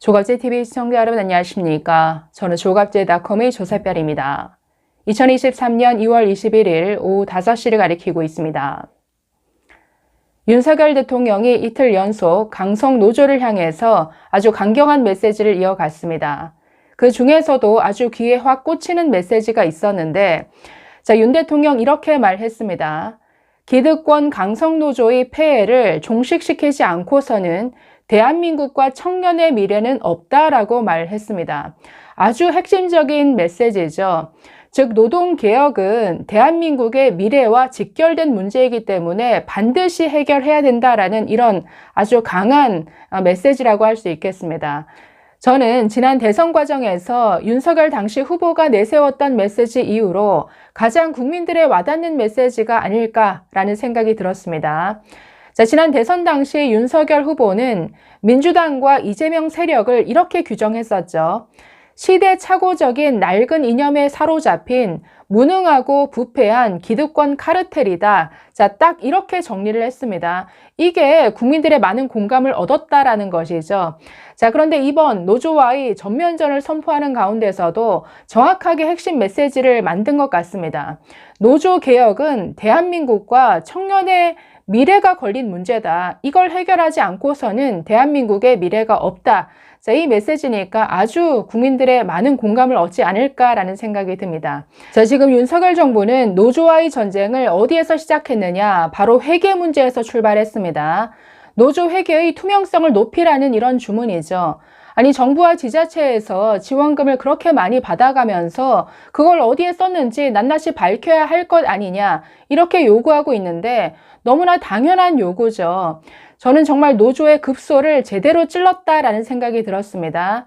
조갑제TV 시청자 여러분 안녕하십니까? 저는 조갑제닷컴의 조세별입니다. 2023년 2월 21일 오후 5시를 가리키고 있습니다. 윤석열 대통령이 이틀 연속 강성 노조를 향해서 아주 강경한 메시지를 이어갔습니다. 그 중에서도 아주 귀에 확 꽂히는 메시지가 있었는데, 윤 대통령 이렇게 말했습니다. 기득권 강성 노조의 폐해를 종식시키지 않고서는 대한민국과 청년의 미래는 없다라고 말했습니다. 아주 핵심적인 메시지죠. 즉 노동개혁은 대한민국의 미래와 직결된 문제이기 때문에 반드시 해결해야 된다라는 이런 아주 강한 메시지라고 할 수 있겠습니다. 저는 지난 대선 과정에서 윤석열 당시 후보가 내세웠던 메시지 이후로 가장 국민들의 와닿는 메시지가 아닐까라는 생각이 들었습니다. 지난 대선 당시 윤석열 후보는 민주당과 이재명 세력을 이렇게 규정했었죠. 시대착오적인 낡은 이념에 사로잡힌 무능하고 부패한 기득권 카르텔이다. 딱 이렇게 정리를 했습니다. 이게 국민들의 많은 공감을 얻었다라는 것이죠. 그런데 이번 노조와의 전면전을 선포하는 가운데서도 정확하게 핵심 메시지를 만든 것 같습니다. 노조 개혁은 대한민국과 청년의 미래가 걸린 문제다. 이걸 해결하지 않고서는 대한민국의 미래가 없다. 이 메시지니까 아주 국민들의 많은 공감을 얻지 않을까라는 생각이 듭니다. 지금 윤석열 정부는 노조와의 전쟁을 어디에서 시작했느냐? 바로 회계 문제에서 출발했습니다. 노조 회계의 투명성을 높이라는 이런 주문이죠. 아니 정부와 지자체에서 지원금을 그렇게 많이 받아가면서 그걸 어디에 썼는지 낱낱이 밝혀야 할 것 아니냐 이렇게 요구하고 있는데 너무나 당연한 요구죠. 저는 정말 노조의 급소를 제대로 찔렀다라는 생각이 들었습니다.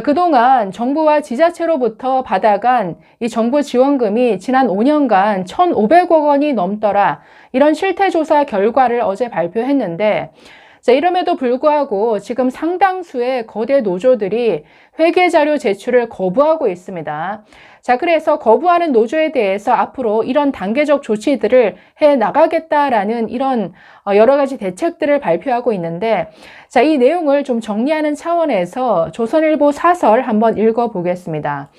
그동안 정부와 지자체로부터 받아간 이 정부 지원금이 지난 5년간 1,500억 원이 넘더라. 이런 실태조사 결과를 어제 발표했는데 이름에도 불구하고 지금 상당수의 거대 노조들이 회계자료 제출을 거부하고 있습니다. 그래서 거부하는 노조에 대해서 앞으로 이런 단계적 조치들을 해 나가겠다라는 이런 여러 가지 대책들을 발표하고 있는데, 이 내용을 좀 정리하는 차원에서 조선일보 사설 한번 읽어보겠습니다.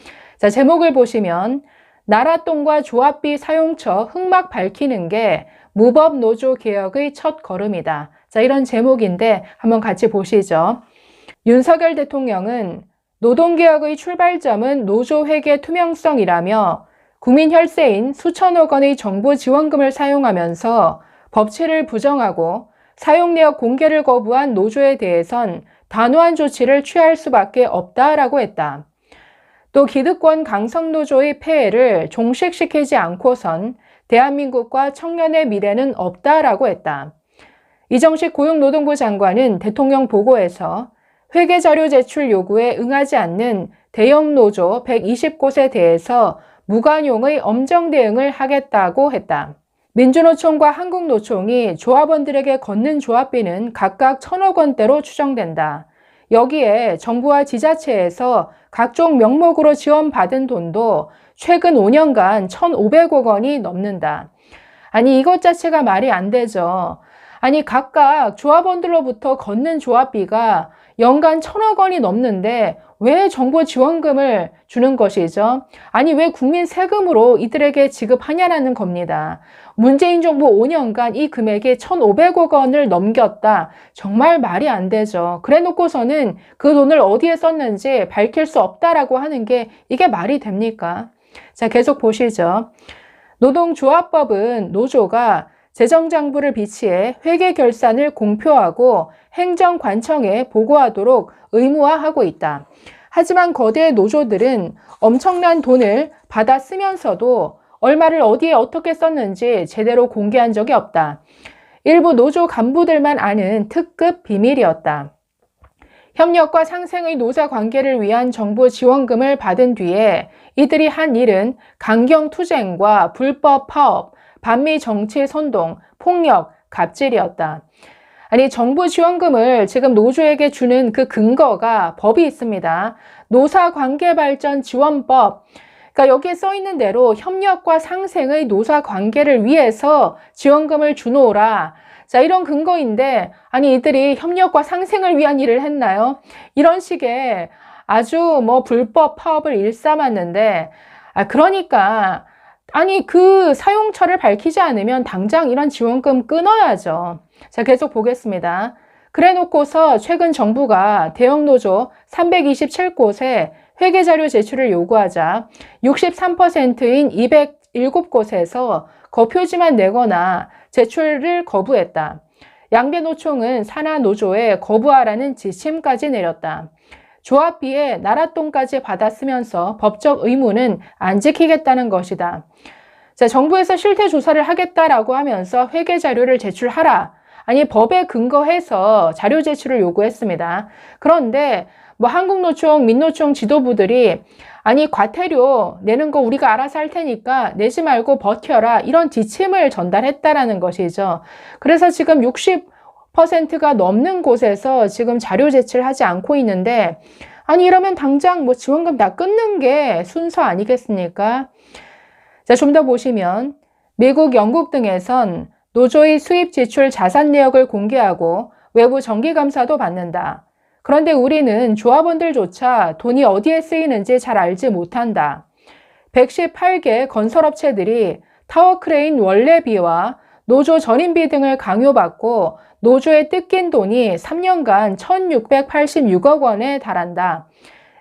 제목을 보시면 나랏돈과 조합비 사용처 흑막 밝히는 게 무법 노조 개혁의 첫 걸음이다. 이런 제목인데 한번 같이 보시죠. 윤석열 대통령은 노동개혁의 출발점은 노조회계 투명성이라며 국민 혈세인 수천억 원의 정부 지원금을 사용하면서 법치를 부정하고 사용내역 공개를 거부한 노조에 대해선 단호한 조치를 취할 수밖에 없다라고 했다. 또 기득권 강성노조의 폐해를 종식시키지 않고선 대한민국과 청년의 미래는 없다라고 했다. 이정식 고용노동부 장관은 대통령 보고에서 회계자료 제출 요구에 응하지 않는 대형 노조 120곳에 대해서 무관용의 엄정 대응을 하겠다고 했다. 민주노총과 한국노총이 조합원들에게 걷는 조합비는 각각 1,000억 원대로 추정된다. 여기에 정부와 지자체에서 각종 명목으로 지원받은 돈도 최근 5년간 1,500억 원이 넘는다. 아니 이것 자체가 말이 안 되죠. 아니 각각 조합원들로부터 걷는 조합비가 연간 1,000억 원이 넘는데 왜 정부 지원금을 주는 것이죠? 아니 왜 국민 세금으로 이들에게 지급하냐라는 겁니다. 문재인 정부 5년간 이 금액이 1,500억 원을 넘겼다. 정말 말이 안 되죠. 그래 놓고서는 그 돈을 어디에 썼는지 밝힐 수 없다라고 하는 게 이게 말이 됩니까? 계속 보시죠. 노동조합법은 노조가 재정장부를 비치해 회계결산을 공표하고 행정관청에 보고하도록 의무화하고 있다. 하지만 거대 노조들은 엄청난 돈을 받아 쓰면서도 얼마를 어디에 어떻게 썼는지 제대로 공개한 적이 없다. 일부 노조 간부들만 아는 특급 비밀이었다. 협력과 상생의 노사관계를 위한 정부 지원금을 받은 뒤에 이들이 한 일은 강경투쟁과 불법 파업, 반미 정치 선동, 폭력, 갑질이었다. 아니 정부 지원금을 지금 노조에게 주는 그 근거가 법이 있습니다. 노사관계발전지원법. 그러니까 여기에 써 있는 대로 협력과 상생의 노사관계를 위해서 지원금을 주노라. 자, 이런 근거인데, 아니, 이들이 협력과 상생을 위한 일을 했나요? 이런 식의 아주 뭐 불법 파업을 일삼았는데, 그러니까, 아니, 그 사용처를 밝히지 않으면 당장 이런 지원금 끊어야죠. 자, 계속 보겠습니다. 그래 놓고서 최근 정부가 대형노조 327곳에 회계자료 제출을 요구하자 63%인 207곳에서 거표지만 내거나 제출을 거부했다. 양배노총은 산하노조에 거부하라는 지침까지 내렸다. 조합비에 나랏돈까지 받았으면서 법적 의무는 안 지키겠다는 것이다. 자, 정부에서 실태 조사를 하겠다라고 하면서 회계 자료를 제출하라. 아니, 법에 근거해서 자료 제출을 요구했습니다. 그런데 뭐 한국노총, 민노총 지도부들이 아니, 과태료 내는 거 우리가 알아서 할 테니까 내지 말고 버텨라. 이런 지침을 전달했다라는 것이죠. 그래서 지금 60%가 넘는 곳에서 지금 자료 제출하지 않고 있는데, 아니, 이러면 당장 뭐 지원금 다 끊는 게 순서 아니겠습니까? 자, 좀 더 보시면 미국, 영국 등에선 노조의 수입, 지출, 자산 내역을 공개하고 외부 정기감사도 받는다. 그런데 우리는 조합원들조차 돈이 어디에 쓰이는지 잘 알지 못한다. 118개 건설업체들이 타워크레인 원래비와 노조 전임비 등을 강요받고 노조에 뜯긴 돈이 3년간 1,686억 원에 달한다.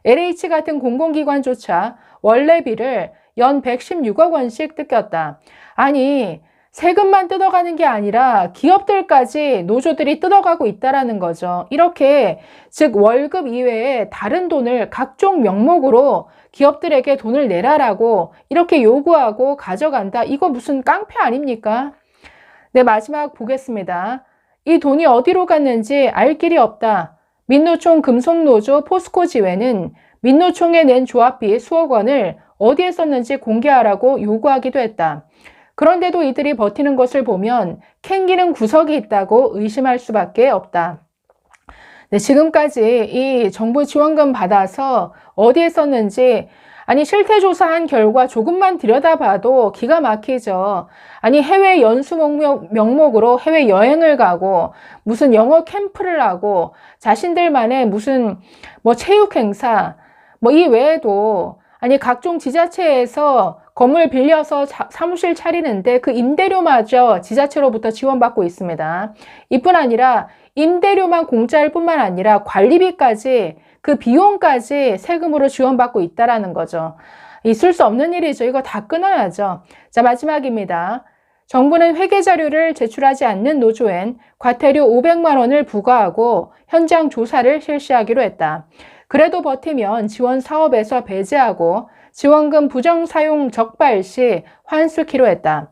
LH 같은 공공기관조차 원래비를 연 116억 원씩 뜯겼다. 아니, 세금만 뜯어가는 게 아니라 기업들까지 노조들이 뜯어가고 있다라는 거죠. 이렇게 즉 월급 이외에 다른 돈을 각종 명목으로 기업들에게 돈을 내라라고 이렇게 요구하고 가져간다. 이거 무슨 깡패 아닙니까? 네, 마지막 보겠습니다. 이 돈이 어디로 갔는지 알 길이 없다. 민노총, 금속노조, 포스코 지회는 민노총에 낸 조합비 수억 원을 어디에 썼는지 공개하라고 요구하기도 했다. 그런데도 이들이 버티는 것을 보면 캥기는 구석이 있다고 의심할 수밖에 없다. 네, 지금까지 이 정부 지원금 받아서 어디에 썼는지 아니 실태 조사한 결과 조금만 들여다봐도 기가 막히죠. 아니 해외 연수 명목으로 해외 여행을 가고 무슨 영어 캠프를 하고 자신들만의 무슨 뭐 체육 행사 뭐 이 외에도 아니 각종 지자체에서 건물 빌려서 사무실 차리는데 그 임대료마저 지자체로부터 지원받고 있습니다. 이뿐 아니라 임대료만 공짜일 뿐만 아니라 관리비까지 그 비용까지 세금으로 지원받고 있다라는 거죠. 있을 수 없는 일이죠. 이거 다 끊어야죠. 자, 마지막입니다. 정부는 회계 자료를 제출하지 않는 노조엔 과태료 500만 원을 부과하고 현장 조사를 실시하기로 했다. 그래도 버티면 지원 사업에서 배제하고 지원금 부정 사용 적발 시 환수키로 했다.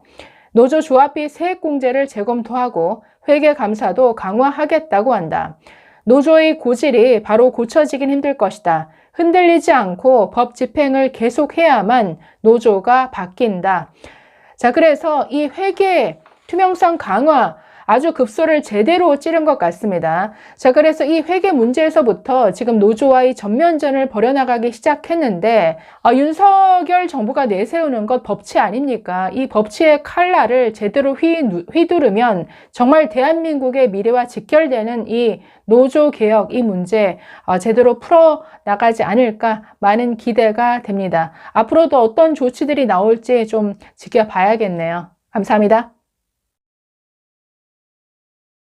노조 조합비 세액 공제를 재검토하고 회계 감사도 강화하겠다고 한다. 노조의 고질이 바로 고쳐지긴 힘들 것이다. 흔들리지 않고 법 집행을 계속해야만 노조가 바뀐다. 자, 그래서 이 회계 투명성 강화 아주 급소를 제대로 찌른 것 같습니다. 자, 그래서 이 회계 문제에서부터 지금 노조와의 전면전을 벌여나가기 시작했는데 윤석열 정부가 내세우는 것 법치 아닙니까? 이 법치의 칼날을 제대로 휘두르면 정말 대한민국의 미래와 직결되는 이 노조 개혁 이 문제 제대로 풀어나가지 않을까 많은 기대가 됩니다. 앞으로도 어떤 조치들이 나올지 좀 지켜봐야겠네요. 감사합니다.